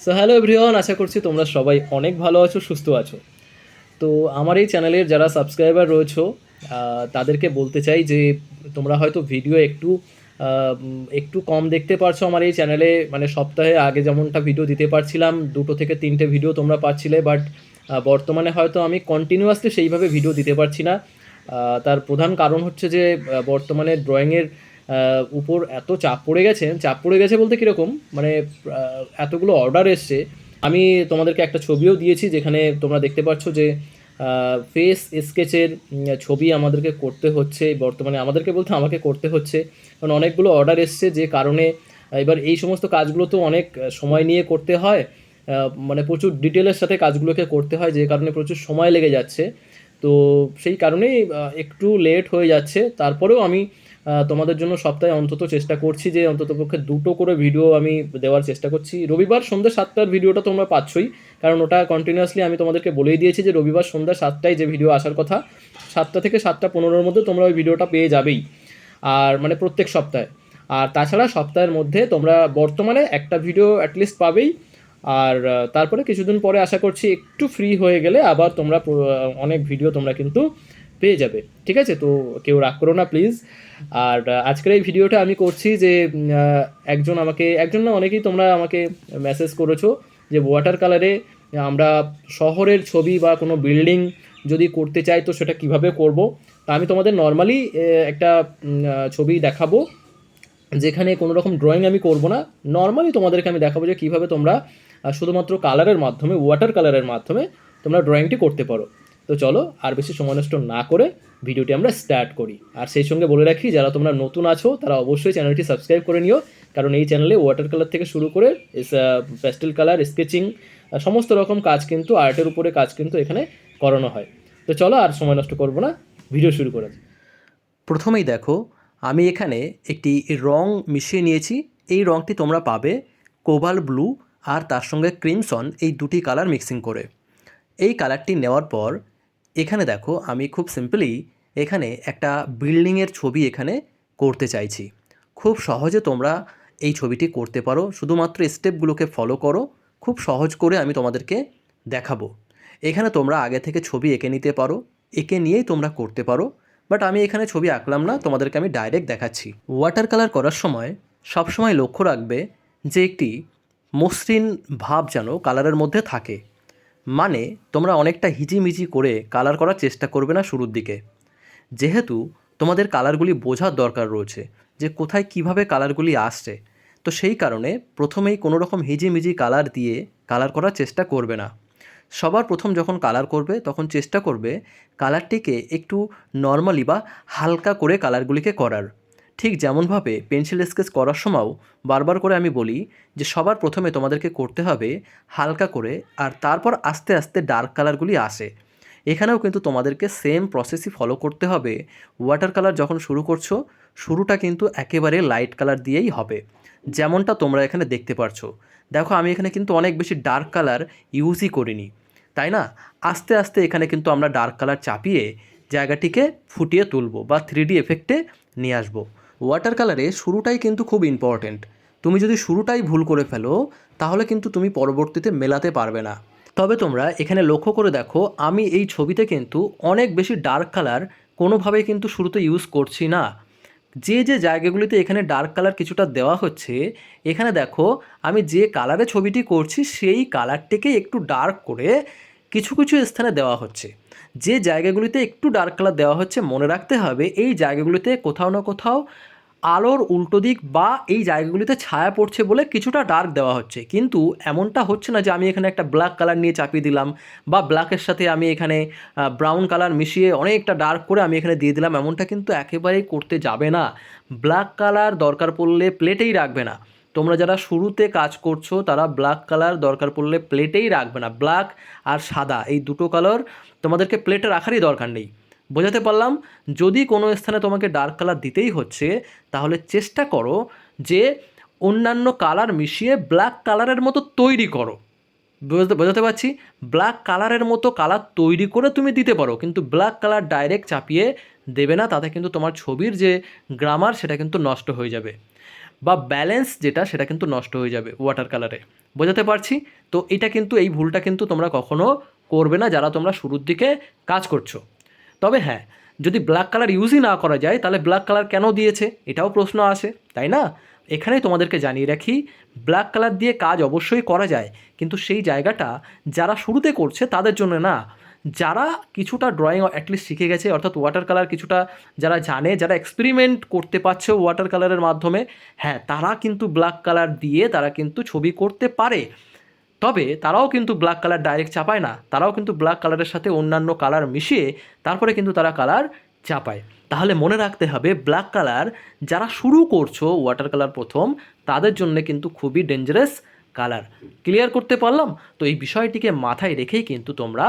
So hello everyone, আশা করছি তোমরা সবাই অনেক ভালো আছো, সুস্থ আছো। তো আমার এই চ্যানেলের যারা সাবস্ক্রাইবার রয়েছো তাদেরকে বলতে চাই যে তোমরা হয়তো ভিডিও একটু কম দেখতে পারছো আমার এই চ্যানেলে। মানে সপ্তাহে আগে যেমনটা ভিডিও দিতে পারছিলাম, 2 থেকে 3টে ভিডিও তোমরা পাচ্ছিলে, বাট বর্তমানে হয়তো আমি কন্টিনিউয়াসলি সেইভাবে ভিডিও দিতে পারছি না। তার প্রধান কারণ হচ্ছে যে বর্তমানে ড্রয়িংয়ের উপর এত চাপ পড়ে গেছে বলতে কীরকম, মানে এতগুলো অর্ডার এসছে। আমি তোমাদেরকে একটা ছবিও দিয়েছি যেখানে তোমরা দেখতে পাচ্ছ যে ফেস স্কেচের ছবি আমাদেরকে করতে হচ্ছে বর্তমানে, আমাদেরকে বলতে আমাকে করতে হচ্ছে, কারণ অনেকগুলো অর্ডার এসছে যে কারণে। এবার এই সমস্ত কাজগুলো তো অনেক সময় নিয়ে করতে হয়, মানে প্রচুর ডিটেলের সাথে কাজগুলোকে করতে হয়, যে কারণে প্রচুর সময় লেগে যাচ্ছে। তো সেই কারণেই একটু লেট হয়ে যাচ্ছে। তারপরেও আমি তোমাদের জন্য সপ্তাহে অন্তত চেষ্টা করছি যে অন্ততপক্ষে 2টো করে ভিডিও আমি দেওয়ার চেষ্টা করছি। রবিবার সন্ধ্যে 7টার ভিডিওটা তোমরা পাচ্ছই, কারণ ওটা কন্টিনিউয়াসলি আমি তোমাদেরকে বলেই দিয়েছি যে রবিবার সন্ধ্যা 7টায় যে ভিডিও আসার কথা, 7টা থেকে 7টা 15-এর মধ্যে তোমরা ওই ভিডিওটা পেয়ে যাবেই। আর মানে প্রত্যেক সপ্তাহে। আর তাছাড়া সপ্তাহের মধ্যে তোমরা বর্তমানে একটা ভিডিও অ্যাটলিস্ট পাবেই। আর তারপরে কিছুদিন পরে আশা করছি একটু ফ্রি হয়ে গেলে আবার তোমরা অনেক ভিডিও তোমরা কিন্তু পেয়ে যাবে। ঠিক আছে? তো কেউ রাগ করো না প্লিজ। আর আজকের এই ভিডিওটা আমি করছি যে একজন না অনেকেই তোমরা আমাকে মেসেজ করেছো যে ওয়াটার কালারে আমরা শহরের ছবি বা কোনো বিল্ডিং যদি করতে চাই তো সেটা কিভাবে করব। তা আমি তোমাদের নর্মালি একটা ছবি দেখাবো, যেখানে কোনো রকম ড্রয়িং আমি করব না। নর্মালি তোমাদেরকে আমি দেখাবো যে কীভাবে তোমরা শুধুমাত্র কালারের মাধ্যমে, ওয়াটার কালারের মাধ্যমে তোমরা ড্রয়িংটি করতে পারো। তো চলো আর বেশি সময় নষ্ট না করে ভিডিওটি আমরা স্টার্ট করি। আর সেই সঙ্গে বলে রাখি, যারা তোমরা নতুন আছো তারা অবশ্যই চ্যানেলটি সাবস্ক্রাইব করে নিও, কারণ এই চ্যানেলে ওয়াটার কালার থেকে শুরু করে প্যাস্টেল কালার, স্কেচিং, সমস্ত রকম কাজ কিন্তু, আর্টের উপরে কাজ কিন্তু এখানে করানো হয়। তো চলো আর সময় নষ্ট করবো না, ভিডিও শুরু করা যাক। প্রথমেই দেখো, আমি এখানে একটি রং মিশিয়ে নিয়েছি। এই রঙটি তোমরা পাবে কোবাল ব্লু আর তার সঙ্গে ক্রিমসন, এই দুটি কালার মিক্সিং করে। এই কালারটি নেওয়ার পর এখানে দেখো, আমি খুব সিম্পলি এখানে একটা বিল্ডিংয়ের ছবি এখানে করতে চাইছি। খুব সহজে তোমরা এই ছবিটি করতে পারো, শুধুমাত্র স্টেপগুলোকে ফলো করো। খুব সহজ করে আমি তোমাদেরকে দেখাবো। এখানে তোমরা আগে থেকে ছবি এঁকে নিতে পারো, এঁকে নিয়েই তোমরা করতে পারো, বাট আমি এখানে ছবি আঁকলাম না, তোমাদেরকে আমি ডাইরেক্ট দেখাচ্ছি। ওয়াটার কালার করার সময় সবসময় লক্ষ্য রাখবে যে একটি মসৃণ ভাব যেন কালারের মধ্যে থাকে। মানে তোমরা অনেকটা হিজিমিজি করে কালার করার চেষ্টা করবে না শুরুর দিকে, যেহেতু তোমাদের কালারগুলি বোঝার দরকার রয়েছে যে কোথায় কিভাবে কালারগুলি আসছে। তো সেই কারণে প্রথমেই কোনো রকম হিজিমিজি কালার দিয়ে কালার করার চেষ্টা করবে না। সবার প্রথম যখন কালার করবে তখন চেষ্টা করবে কালারটিকে একটু নর্মালি বা হালকা করে কালারগুলিকে করার। ঠিক যেমনভাবে পেন্সিল স্কেচ করার সময়ও বারবার করে আমি বলি যে সবার প্রথমে তোমাদেরকে করতে হবে হালকা করে, আর তারপর আস্তে আস্তে ডার্ক কালারগুলি আসে। এখানেও কিন্তু তোমাদেরকে সেম প্রসেসই ফলো করতে হবে। ওয়াটার কালার যখন শুরু করছো, শুরুটা কিন্তু একেবারে লাইট কালার দিয়েই হবে, যেমনটা তোমরা এখানে দেখতে পারছো। দেখো, আমি এখানে কিন্তু অনেক বেশি ডার্ক কালার ইউজই করিনি, তাই না? আস্তে আস্তে এখানে কিন্তু আমরা ডার্ক কালার চাপিয়ে জায়গাটিকে ফুটিয়ে তুলব বা 3D এফেক্টে নিয়ে আসবো। ওয়াটার কালারে শুরুটাই কিন্তু খুব ইম্পর্ট্যান্ট। তুমি যদি শুরুটাই ভুল করে ফেলো তাহলে কিন্তু তুমি পরবর্তীতে মেলাতে পারবে না। তবে তোমরা এখানে লক্ষ্য করে দেখো, আমি এই ছবিতে কিন্তু অনেক বেশি ডার্ক কালার কোনোভাবেই কিন্তু শুরুতে ইউজ করছি না। যে যে জায়গাগুলিতে এখানে ডার্ক কালার কিছুটা দেওয়া হচ্ছে, এখানে দেখো আমি যে কালারে ছবিটি করছি সেই কালারটিকে একটু ডার্ক করে কিছু কিছু স্থানে দেওয়া হচ্ছে। যে জায়গাগুলিতে একটু ডার্ক কালার দেওয়া হচ্ছে, মনে রাখতে হবে এই জায়গাগুলিতে কোথাও না কোথাও আলোর উল্টো দিক বা এই জায়গাগুলিতে ছায়া পড়ছে বলে কিছুটা ডার্ক দেওয়া হচ্ছে। কিন্তু এমনটা হচ্ছে না যে আমি এখানে একটা ব্ল্যাক কালার নিয়ে চাপিয়ে দিলাম, বা ব্ল্যাকের সাথে আমি এখানে ব্রাউন কালার মিশিয়ে অনেকটা ডার্ক করে আমি এখানে দিয়ে দিলাম, এমনটা কিন্তু একেবারেই করতে যাবে না। ব্ল্যাক কালার দরকার পড়লে প্লেটেই রাখবে না। তোমরা যারা শুরুতে কাজ করছো তারা ব্ল্যাক কালার দরকার পড়লে প্লেটেই রাখবে না। ব্ল্যাক আর সাদা এই দুটো কালার তোমাদেরকে প্লেটে রাখারই দরকার নেই। বোঝাতে পারলাম? যদি কোনো স্থানে তোমাকে ডার্ক কালার দিতেই হচ্ছে, তাহলে চেষ্টা করো যে অন্যান্য কালার মিশিয়ে ব্ল্যাক কালারের মতো তৈরি করো। বোঝাতে পারছি? ব্ল্যাক কালারের মতো কালার তৈরি করে তুমি দিতে পারো, কিন্তু ব্ল্যাক কালার ডাইরেক্ট চাপিয়ে দেবে না। তাতে কিন্তু তোমার ছবির যে গ্রামার সেটা কিন্তু নষ্ট হয়ে যাবে, বা ব্যালেন্স যেটা সেটা কিন্তু নষ্ট হয়ে যাবে ওয়াটার কালারে। বোঝাতে পারছি? তো এটা কিন্তু, এই ভুলটা কিন্তু তোমরা কখনো করবে না যারা তোমরা শুরুর দিকে কাজ করছো। তবে হ্যাঁ, যদি ব্ল্যাক কালার ইউজই না করা যায় তাহলে ব্ল্যাক কালার কেন দিয়েছে এটাও প্রশ্ন আসে, তাই না? এখানেই তোমাদেরকে জানিয়ে রাখি, ব্ল্যাক কালার দিয়ে কাজ অবশ্যই করা যায়, কিন্তু সেই জায়গাটা যারা শুরুতে করছে তাদের জন্য না। যারা কিছুটা ড্রয়িং অ্যাটলিস্ট শিখে গেছে, অর্থাৎ ওয়াটার কালার কিছুটা যারা জানে, যারা এক্সপেরিমেন্ট করতে পারছে ওয়াটার কালারের মাধ্যমে, হ্যাঁ তারা কিন্তু ব্ল্যাক কালার দিয়ে তারা কিন্তু ছবি করতে পারে। তবে তারাও কিন্তু ব্ল্যাক কালার ডাইরেক্ট চাপায় না, তারাও কিন্তু ব্ল্যাক কালারের সাথে অন্যান্য কালার মিশিয়ে তারপরে কিন্তু তারা কালার চাপায়। তাহলে মনে রাখতে হবে, ব্ল্যাক কালার যারা শুরু করছো ওয়াটার কালার প্রথম, তাদের জন্য কিন্তু খুবই ডেঞ্জারাস কালার। ক্লিয়ার করতে পারলাম? তো এই বিষয়টিকে মাথায় রেখেই কিন্তু তোমরা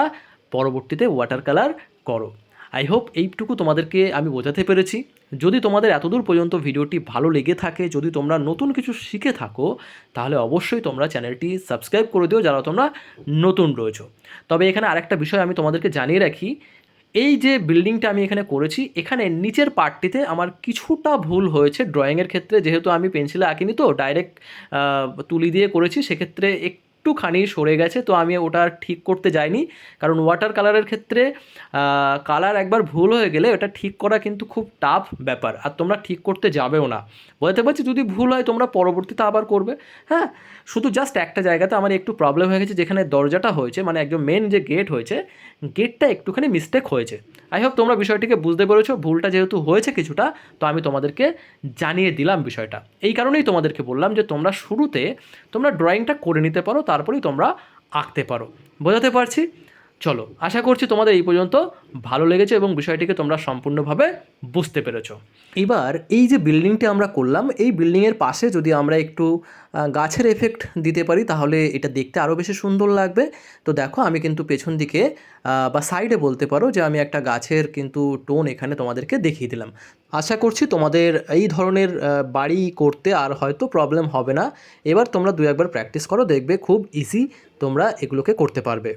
পরবর্তীতে ওয়াটার কালার করো। আই হোপ এইটুকু তোমাদেরকে আমি বোঝাতে পেরেছি। যদি তোমাদের এতদূর পর্যন্ত ভিডিওটি ভালো লেগে থাকে, যদি তোমরা নতুন কিছু শিখে থাকো, তাহলে অবশ্যই তোমরা চ্যানেলটি সাবস্ক্রাইব করে দিও যারা তোমরা নতুন রয়েছো। তবে এখানে আরেকটা বিষয় আমি তোমাদেরকে জানিয়ে রাখি, এই যে বিল্ডিংটা আমি এখানে করেছি, এখানে নিচের পার্টটিতে আমার কিছুটা ভুল হয়েছে ড্রয়িংয়ের ক্ষেত্রে, যেহেতু আমি পেন্সিলে আঁকিনি তো ডাইরেক্ট তুলি দিয়ে করেছি, সেক্ষেত্রে একটুখানি সরে গেছে, তো আমি ওটা ঠিক করতে যাইনি। কারণ ওয়াটার কালারের ক্ষেত্রে কালার একবার ভুল হয়ে গেলে ওটা ঠিক করা কিন্তু খুব টাফ ব্যাপার, আর তোমরা ঠিক করতে যাবেও না। বলতে পারছি, যদি ভুল হয় তোমরা পরবর্তীতে আবার করবে। হ্যাঁ, শুধু জাস্ট একটা জায়গাতে আমার একটু প্রবলেম হয়ে গেছে, যেখানে দরজাটা হয়েছে, মানে একদম মেন যে গেট হয়েছে, গেটটা একটুখানি মিস্টেক হয়েছে। আই হোপ তোমরা বিষয়টিকে বুঝতে পেরেছো। ভুলটা যেহেতু হয়েছে কিছুটা, তো আমি তোমাদেরকে জানিয়ে দিলাম বিষয়টা। এই কারণেই তোমাদেরকে বললাম যে তোমরা শুরুতে তোমরা ড্রয়িংটা করে নিতে পারো, তারপরেই তোমরা আঁকতে পারো। বোঝাতে পারছি? চলো, আশা করছি তোমাদের এই পর্যন্ত ভালো লেগেছে এবং বিষয়টিকে তোমরা সম্পূর্ণভাবে বুঝতে পেরেছো। এবার এই যে বিল্ডিংটা আমরা করলাম, এই বিল্ডিংয়ের পাশে যদি আমরা একটু গাছের এফেক্ট দিতে পারি তাহলে এটা দেখতে আরও বেশি সুন্দর লাগবে। তো দেখো, আমি কিন্তু পেছন দিকে বা সাইডে বলতে পারো যে আমি একটা গাছের কিন্তু টোন এখানে তোমাদেরকে দেখিয়ে দিলাম। আশা করছি তোমাদের এই ধরনের বাড়ি করতে আর হয়তো প্রবলেম হবে না। এবার তোমরা দু একবার প্র্যাকটিস করো, দেখবে খুব ইজি তোমরা এগুলোকে করতে পারবে।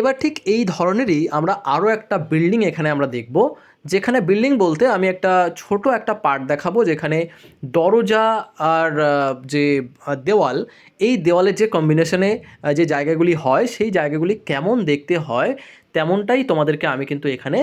এবার ঠিক এই ধরনেরই আমরা আরও একটা বিল্ডিং এখানে আমরা দেখব, যেখানে বিল্ডিং বলতে আমি একটা ছোট একটা পার্ট দেখাবো, যেখানে দরজা আর যে দেওয়াল, এই দেওয়ালের যে কম্বিনেশনে যে জায়গাগুলি হয়, সেই জায়গাগুলি কেমন দেখতে হয় তেমনটাই তোমাদেরকে আমি কিন্তু এখানে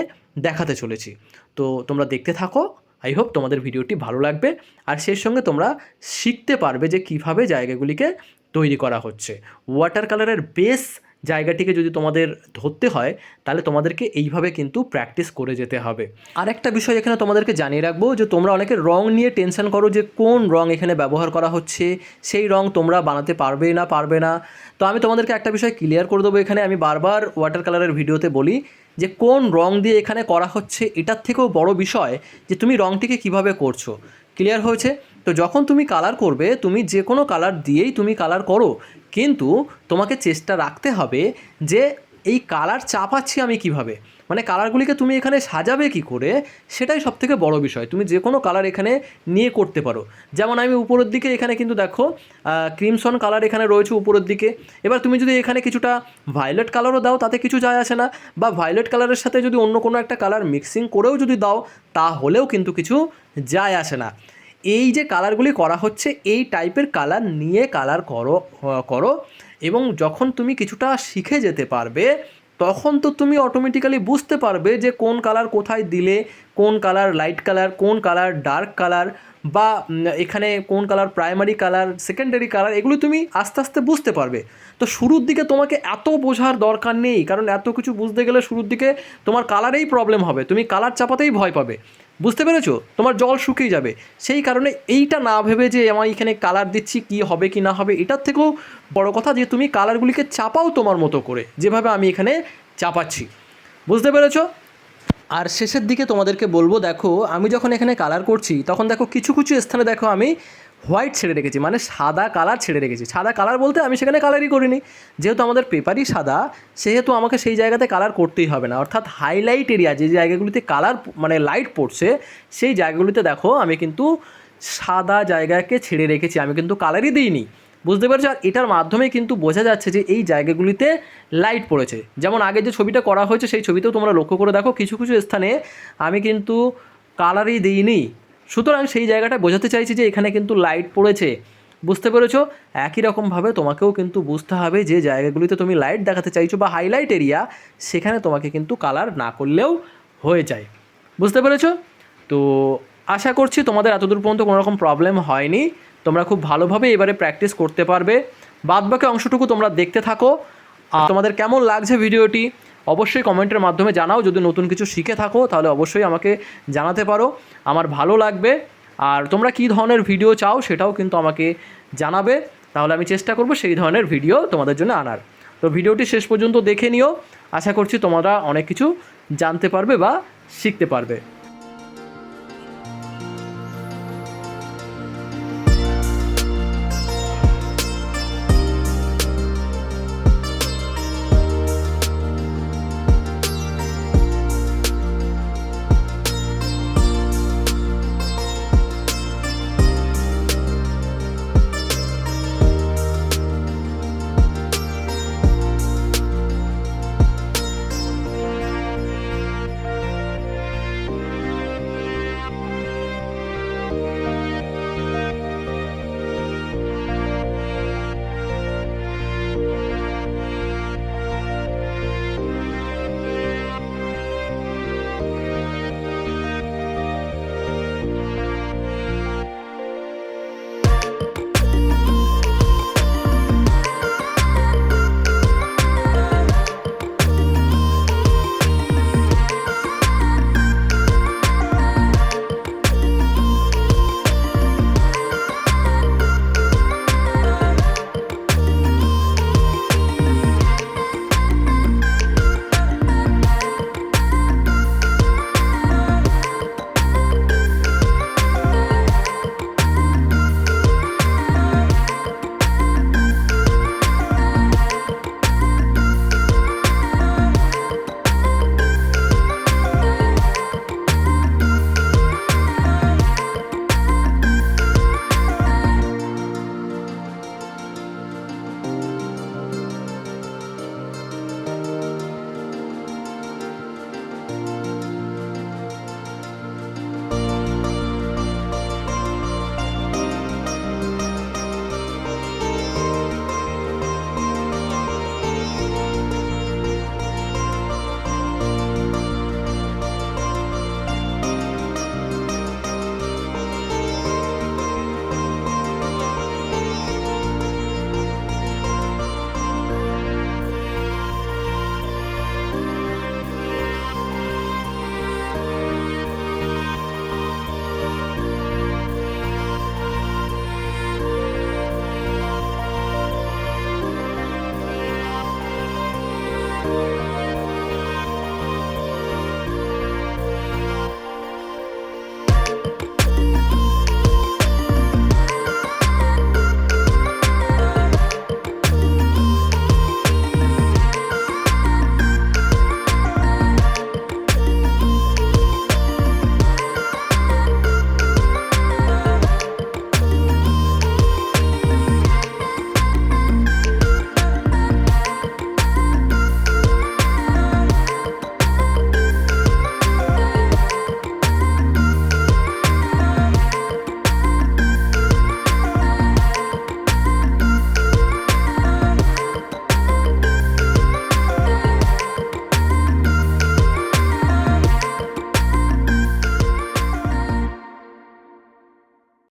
দেখাতে চলেছি। তো তোমরা দেখতে থাকো। আই হোপ তোমাদের ভিডিওটি ভালো লাগবে, আর সেই সঙ্গে তোমরা শিখতে পারবে যে কীভাবে জায়গাগুলিকে তৈরি করা হচ্ছে। ওয়াটার কালারের বেস জায়গাটিকে যদি তোমাদের ধরতে হয়, তাহলে তোমাদেরকে এইভাবে কিন্তু প্র্যাকটিস করে যেতে হবে। আর একটা বিষয় এখানে তোমাদেরকে জানিয়ে রাখবো, যে তোমরা অনেকে রং নিয়ে টেনশন করো যে কোন রং এখানে ব্যবহার করা হচ্ছে, সেই রং তোমরা বানাতে পারবে না। তো আমি তোমাদেরকে একটা বিষয় ক্লিয়ার করে দেবো এখানে। আমি বারবার ওয়াটার কালারের ভিডিওতে বলি যে কোন রং দিয়ে এখানে করা হচ্ছে, এটার থেকেও বড় বিষয় যে তুমি রংটিকে কিভাবে করছো। ক্লিয়ার হয়েছে? তো যখন তুমি কালার করবে, তুমি যে কোনো কালার দিয়েই তুমি কালার করো, কিন্তু তোমাকে চেষ্টা রাখতে হবে যে এই কালার চাপাচ্ছি আমি কিভাবে, মানে কালারগুলিকে তুমি এখানে সাজাবে কি করে, সেটাই সবথেকে বড় বিষয়। তুমি যে কোনো কালার এখানে নিয়ে করতে পারো। যেমন আমি উপরের দিকে এখানে কিন্তু দেখো ক্রিমসন কালার এখানে রয়েছে উপরের দিকে। এবার তুমি যদি এখানে কিছুটা ভায়োলেট কালারও দাও, তাতে কিছু যায় আসে না, বা ভায়োলেট কালারের সাথে যদি অন্য কোনো একটা কালার মিক্সিং করেও যদি দাও, তাহলেও কিন্তু কিছু যায় আসে না। এই যে কালারগুলি করা হচ্ছে, এই টাইপের কালার নিয়ে কালার করো এবং যখন তুমি কিছুটা শিখে যেতে পারবে, তখন তো তুমি অটোমেটিক্যালি বুঝতে পারবে যে কোন কালার কোথায় দিলে, কোন কালার লাইট কালার, কোন কালার ডার্ক কালার, বা এখানে কোন colour primary colour, secondary colour, এগুলো তুমি আস্তে আস্তে বুঝতে পারবে। তো শুরুর দিকে তোমাকে এত বোঝার দরকার নেই, কারণ এত কিছু বুঝতে গেলে শুরুর দিকে তোমার কালারেই প্রবলেম হবে, তুমি কালার চাপাতেই ভয় পাবে। বুঝতে পেরেছো? তোমার জল শুকিয়ে যাবে। সেই কারণে এইটা না ভেবে যে আমি এখানে কালার দিচ্ছি কি হবে কি না হবে, এটার থেকেও বড় কথা যে তুমি কালারগুলিকে চাপাও তোমার মতো করে, যেভাবে আমি এখানে চাপাচ্ছি। বুঝতে পেরেছো? আর শেষের দিকে তোমাদেরকে বলবো, দেখো আমি যখন এখানে কালার করছি, তখন দেখো কিছু কিছু স্থানে দেখো আমি হোয়াইট ছেড়ে রেখেছি, মানে সাদা কালার ছেড়ে রেখেছি। সাদা কালার বলতে আমি সেখানে কালারই করিনি, যেহেতু আমাদের পেপারই সাদা, সেহেতু আমাকে সেই জায়গাতে কালার করতেই হবে না। অর্থাৎ হাইলাইট এরিয়া, যে জায়গাগুলিতে কালার মানে লাইট পড়ছে, সেই জায়গাগুলিতে দেখো আমি কিন্তু সাদা জায়গাকে ছেড়ে রেখেছি, আমি কিন্তু কালারই দিইনি। বুঝতে পারছো? আর এটার মাধ্যমে কিন্তু বোঝা যাচ্ছে যে এই জায়গাগুলিতে লাইট পড়েছে। যেমন আগে যে ছবিটা করা হয়েছে, সেই ছবিতেও তোমরা লক্ষ্য করে দেখো কিছু কিছু স্থানে আমি কিন্তু কালারই দিইনি। সুতরাং সেই জায়গাটা বোঝাতে চাইছি যে এখানে কিন্তু লাইট পড়েছে। বুঝতে পেরেছো? একই রকমভাবে তোমাকেও কিন্তু বুঝতে হবে যে জায়গাগুলিতে তুমি লাইট দেখাতে চাইছো বা হাইলাইট এরিয়া, সেখানে তোমাকে কিন্তু কালার না করলেও হয়ে যায়। বুঝতে পেরেছো? তো আশা করছি তোমাদের এতদূর পর্যন্ত কোনো রকম প্রবলেম হয়নি, তোমরা খুব ভালোভাবে এবারে প্র্যাকটিস করতে পারবে। বাদবাকি অংশটুকু তোমরা দেখতে থাকো। আর তোমাদের কেমন লাগছে ভিডিওটি অবশ্যই কমেন্টের মাধ্যমে জানাও। যদি নতুন কিছু শিখে থাকো তাহলে অবশ্যই আমাকে জানাতে পারো, আমার ভালো লাগবে। আর তোমরা কী ধরনের ভিডিও চাও সেটাও কিন্তু আমাকে জানাবে, তাহলে আমি চেষ্টা করব সেই ধরনের ভিডিও তোমাদের জন্য আনার। তো ভিডিওটি শেষ পর্যন্ত দেখে নিও, আশা করছি তোমরা অনেক কিছু জানতে পারবে বা শিখতে পারবে।